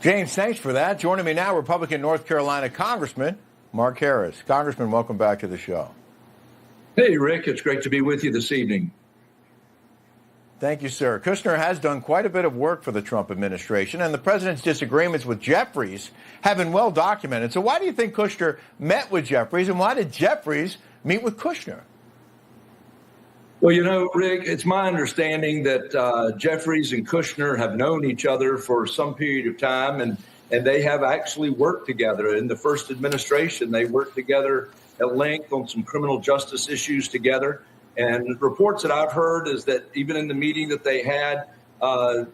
James, thanks for that. Joining me now, Republican North Carolina Congressman Mark Harris. Congressman, welcome back to the show. Hey, Rick, it's great to be with you this evening. Thank you, sir. Kushner has done quite a bit of work for the Trump administration, and the president's disagreements with Jeffries have been well documented. So why do you think Kushner met with Jeffries, and why did Jeffries meet with Kushner? Well, you know, Rick, it's my understanding that Jeffries and Kushner have known each other for some period of time, and they have actually worked together. In the first administration, they worked together at length on some criminal justice issues together. And reports that I've heard is that even in the meeting that they had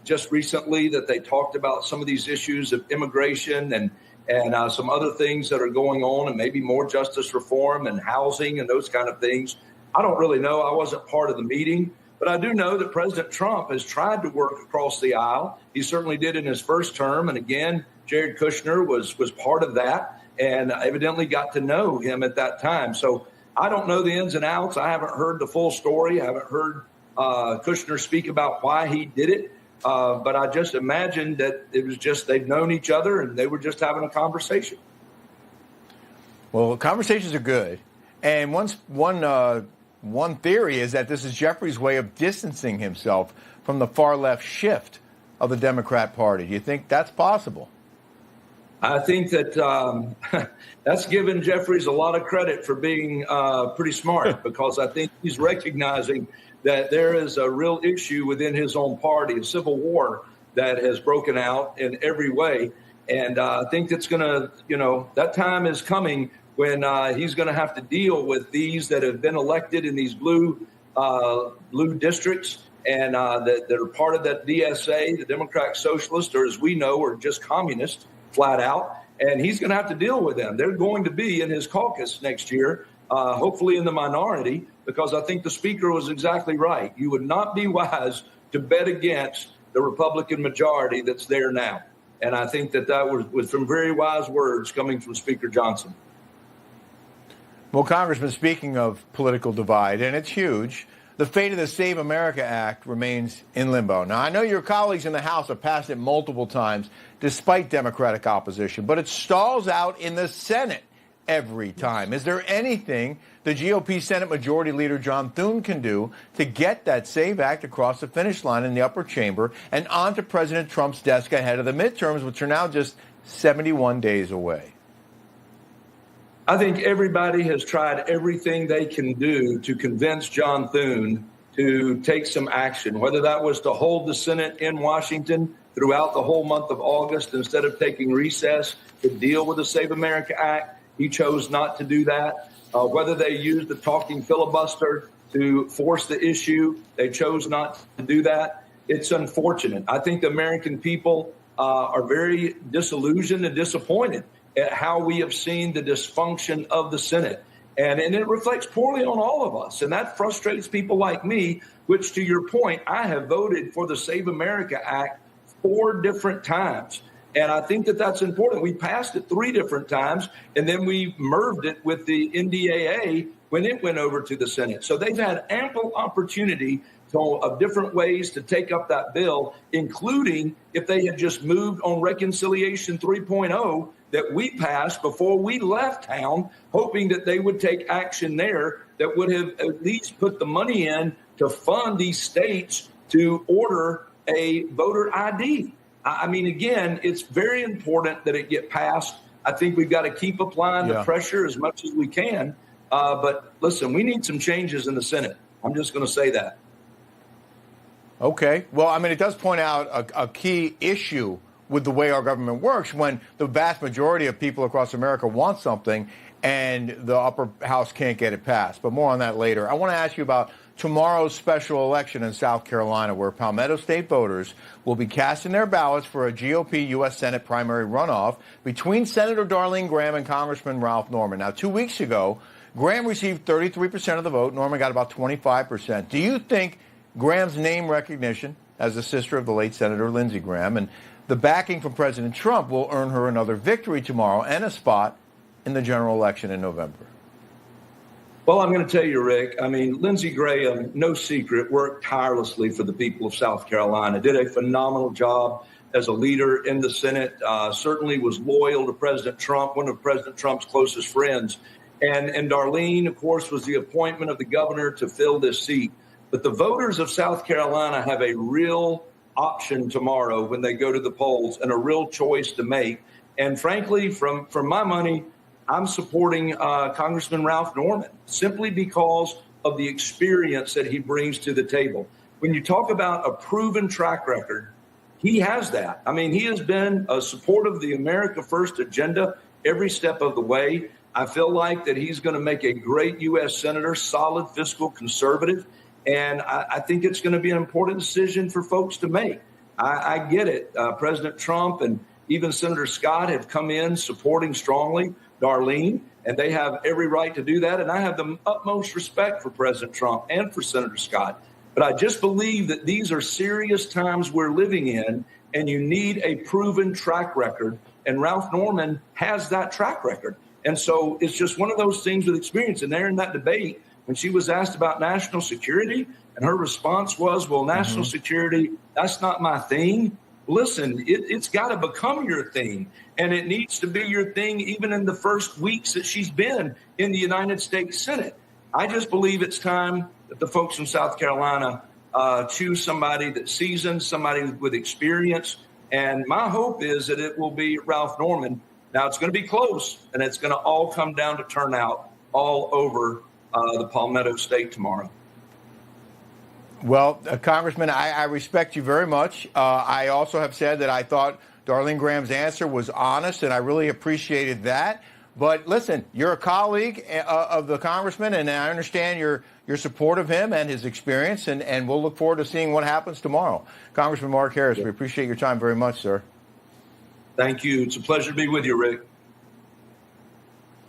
just recently, that they talked about some of these issues of immigration and some other things that are going on, and maybe more justice reform and housing and those kind of things. I don't really know. I wasn't part of the meeting, but I do know that President Trump has tried to work across the aisle. He certainly did in his first term. And again, Jared Kushner was part of that and evidently got to know him at that time. So I don't know the ins and outs. I haven't heard the full story. I haven't heard Kushner speak about why he did it. But I just imagined that it was just they've known each other and they were just having a conversation. Well, conversations are good. And one theory is that this is Jeffries' way of distancing himself from the far left shift of the Democrat Party. Do you think that's possible? I think that that's given Jeffries a lot of credit for being pretty smart, because I think he's recognizing that there is a real issue within his own party, a civil war that has broken out in every way. And I think it's going to, that time is coming when he's going to have to deal with these that have been elected in these blue districts and that are part of that DSA, the Democratic Socialists, or as we know, are just communists. Flat out, and he's going to have to deal with them. They're going to be in his caucus next year, hopefully in the minority, because I think the speaker was exactly right. You would not be wise to bet against the Republican majority that's there now. And I think that was some very wise words coming from Speaker Johnson. Well, Congressman, speaking of political divide, and it's huge, the fate of the Save America Act remains in limbo. Now, I know your colleagues in the House have passed it multiple times, despite Democratic opposition, but it stalls out in the Senate every time. Is there anything the GOP Senate Majority Leader John Thune can do to get that SAVE Act across the finish line in the upper chamber and onto President Trump's desk ahead of the midterms, which are now just 71 days away? I think everybody has tried everything they can do to convince John Thune to take some action, whether that was to hold the Senate in Washington throughout the whole month of August instead of taking recess to deal with the Save America Act. He chose not to do that. Whether they used the talking filibuster to force the issue, they chose not to do that. It's unfortunate. I think the American people are very disillusioned and disappointed at how we have seen the dysfunction of the Senate. And it reflects poorly on all of us. And that frustrates people like me, which, to your point, I have voted for the Save America Act 4 different times. And I think that that's important. We passed it 3 different times, and then we merged it with the NDAA when it went over to the Senate. So they've had ample opportunity of different ways to take up that bill, including if they had just moved on Reconciliation 3.0 that we passed before we left town, hoping that they would take action there that would have at least put the money in to fund these states to order a voter ID. I mean, again, it's very important that it get passed. I think we've got to keep applying the pressure as much as we can. But listen, we need some changes in the Senate. I'm just going to say that. Okay. Well, I mean, it does point out a key issue with the way our government works when the vast majority of people across America want something and the upper house can't get it passed. But more on that later. I want to ask you about tomorrow's special election in South Carolina, where Palmetto State voters will be casting their ballots for a GOP U.S. Senate primary runoff between Senator Darlene Graham and Congressman Ralph Norman. Now, 2 weeks ago, Graham received 33% of the vote. Norman got about 25%. Do you think Graham's name recognition as the sister of the late Senator Lindsey Graham and the backing from President Trump will earn her another victory tomorrow and a spot in the general election in November? Well, I'm going to tell you, Rick, I mean, Lindsey Graham, no secret, worked tirelessly for the people of South Carolina, did a phenomenal job as a leader in the Senate, certainly was loyal to President Trump, one of President Trump's closest friends. And Darlene, of course, was the appointment of the governor to fill this seat. But the voters of South Carolina have a real option tomorrow when they go to the polls and a real choice to make. And frankly, from my money, I'm supporting Congressman Ralph Norman simply because of the experience that he brings to the table. When you talk about a proven track record, he has that. I mean, he has been a support of the America First agenda every step of the way. I feel like that he's going to make a great U.S. Senator, solid fiscal conservative. And I think it's going to be an important decision for folks to make. I get it. President Trump and even Senator Scott have come in supporting strongly Darlene, and they have every right to do that. And I have the utmost respect for President Trump and for Senator Scott. But I just believe that these are serious times we're living in, and you need a proven track record. And Ralph Norman has that track record. And so it's just one of those things with experience. And there in that debate, when she was asked about national security, and her response was, well, national security, that's not my thing. Listen, it's got to become your thing. And it needs to be your thing even in the first weeks that she's been in the United States Senate. I just believe it's time that the folks from South Carolina choose somebody that's seasoned, somebody with experience. And my hope is that it will be Ralph Norman. Now, it's going to be close, and it's going to all come down to turnout all over the Palmetto State tomorrow. Well, Congressman, I respect you very much. I also have said that I thought Darlene Graham's answer was honest, and I really appreciated that. But listen, you're a colleague of the congressman, and I understand your support of him and his experience, and we'll look forward to seeing what happens tomorrow. Congressman Mark Harris, we appreciate your time very much, sir. Thank you. It's a pleasure to be with you, Rick.